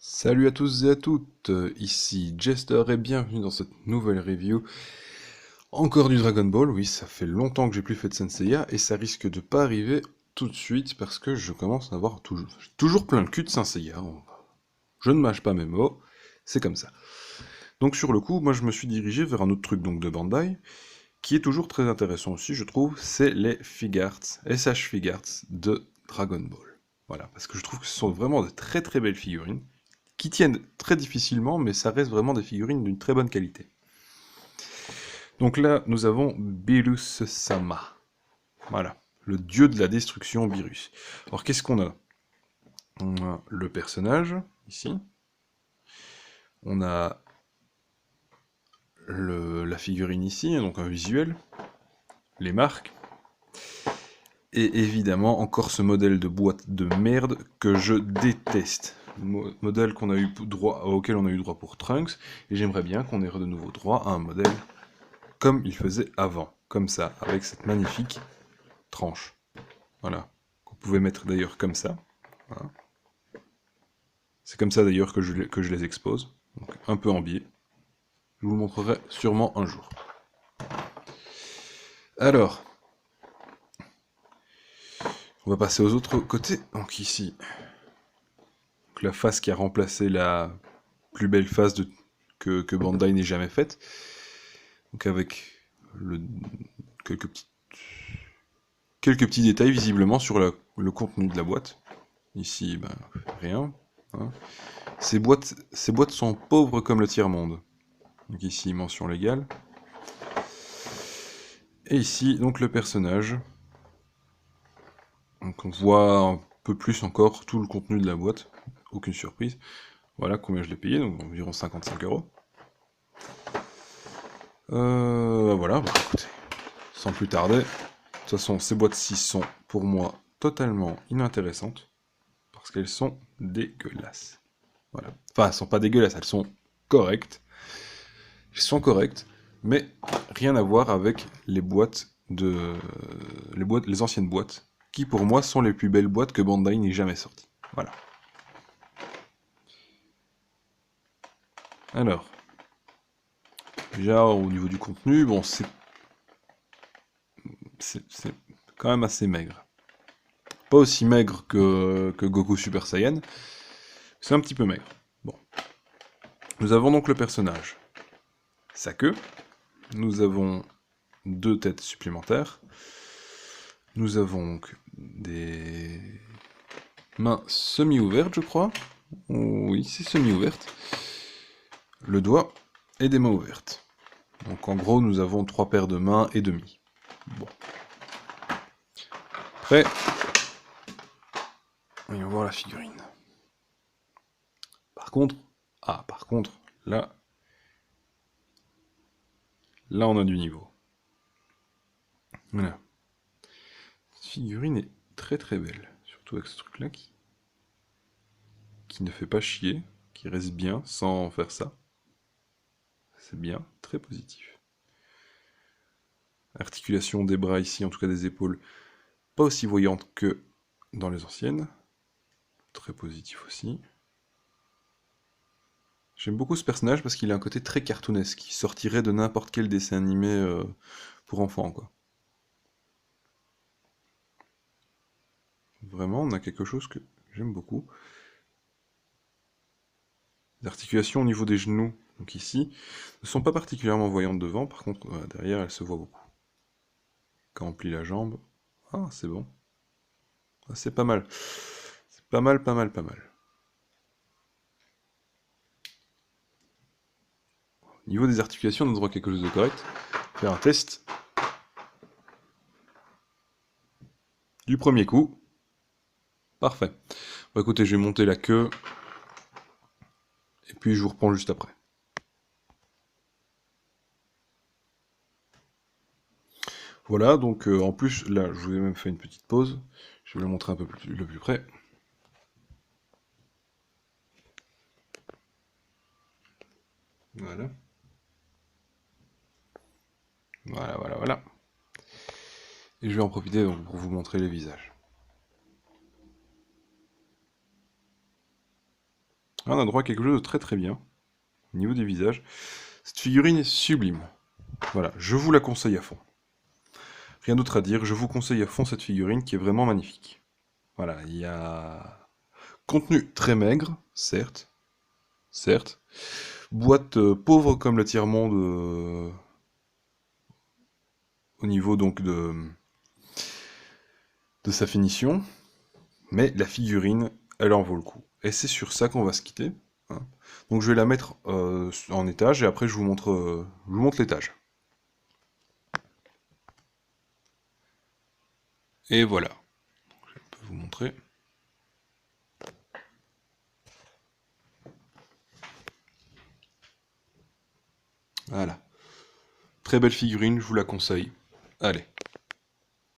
Salut à tous et à toutes, ici Jester et bienvenue dans cette nouvelle review. Encore du Dragon Ball, oui, ça fait longtemps que j'ai plus fait de Saint-Seiya et ça risque de pas arriver tout de suite parce que je commence à avoir toujours plein le cul de Saint-Seiya. Je ne mâche pas mes mots, c'est comme ça. Donc sur le coup, moi je me suis dirigé vers un autre truc donc de Bandai, qui est toujours très intéressant aussi, je trouve, c'est les Figuarts, SH Figuarts de Dragon Ball. Voilà, parce que je trouve que ce sont vraiment de très très belles figurines qui tiennent très difficilement, mais ça reste vraiment des figurines d'une très bonne qualité. Donc là, nous avons Beerus-sama. Voilà, le dieu de la destruction Beerus. Alors qu'est-ce qu'on a? On a le personnage, ici. On a la figurine ici, donc un visuel. Les marques. Et évidemment, encore ce modèle de boîte de merde que je déteste. Modèle auquel on a eu droit pour Trunks, et j'aimerais bien qu'on ait de nouveau droit à un modèle comme il faisait avant, comme ça, avec cette magnifique tranche. Voilà, qu'on pouvait mettre d'ailleurs comme ça. Voilà. C'est comme ça d'ailleurs que je les expose, donc un peu en biais. Je vous le montrerai sûrement un jour. Alors, on va passer aux autres côtés. Donc ici, donc la face qui a remplacé la plus belle face que Bandai n'ait jamais faite. Donc avec le, quelques, petits, quelques petits détails visiblement sur le contenu de la boîte. Ici, ben, rien. Hein. Ces boîtes sont pauvres comme le tiers-monde. Donc ici, mention légale. Et ici, donc le personnage. Donc on voit un peu plus encore tout le contenu de la boîte. Aucune surprise. Voilà combien je l'ai payé, donc environ 55 €. Voilà, bah, écoutez, sans plus tarder. De toute façon, ces boîtes-ci sont pour moi totalement inintéressantes. Parce qu'elles sont dégueulasses. Voilà. Enfin, elles sont pas dégueulasses, elles sont correctes. Elles sont correctes, mais rien à voir avec les anciennes boîtes, qui pour moi sont les plus belles boîtes que Bandai n'ait jamais sorties. Voilà. Alors, déjà au niveau du contenu, bon, c'est quand même assez maigre. Pas aussi maigre que Goku Super Saiyan, c'est un petit peu maigre. Bon. Nous avons donc le personnage. Sa queue. Nous avons 2 têtes supplémentaires. Nous avons donc des mains semi-ouvertes, je crois. Oui, c'est semi-ouverte. Le doigt et des mains ouvertes. Donc en gros, nous avons 3 paires de mains et demi. Bon. Après, voyons voir la figurine. Par contre, là on a du niveau. Voilà. Cette figurine est très très belle, surtout avec ce truc-là qui ne fait pas chier, qui reste bien sans faire ça. C'est bien, très positif. Articulation des bras ici, en tout cas des épaules, pas aussi voyante que dans les anciennes. Très positif aussi. J'aime beaucoup ce personnage parce qu'il a un côté très cartoonesque, qui sortirait de n'importe quel dessin animé pour enfants, quoi. Vraiment, on a quelque chose que j'aime beaucoup. Les articulations au niveau des genoux, donc ici, ne sont pas particulièrement voyantes devant, par contre, derrière, elles se voient beaucoup. Quand on plie la jambe, ah, c'est bon. Ah, c'est pas mal. C'est pas mal, pas mal, pas mal. Au niveau des articulations, on a droit à quelque chose de correct. Faire un test. Du premier coup. Parfait. Bon, écoutez, je vais monter la queue. Et puis je vous reprends juste après. Voilà, donc en plus, là, je vous ai même fait une petite pause. Je vais le montrer un peu le plus près. Voilà. Voilà, voilà, voilà. Et je vais en profiter donc, pour vous montrer les visages. On a droit à quelque chose de très très bien, au niveau des visages. Cette figurine est sublime. Voilà, je vous la conseille à fond. Rien d'autre à dire, je vous conseille à fond cette figurine qui est vraiment magnifique. Voilà, il y a contenu très maigre, certes, certes. Boîte pauvre comme le tiers-monde au niveau donc de sa finition, mais la figurine, elle en vaut le coup. Et c'est sur ça qu'on va se quitter, hein. Donc je vais la mettre en étage et après je vous montre l'étage. Et voilà, je peux vous montrer. Voilà. Très belle figurine, je vous la conseille. Allez.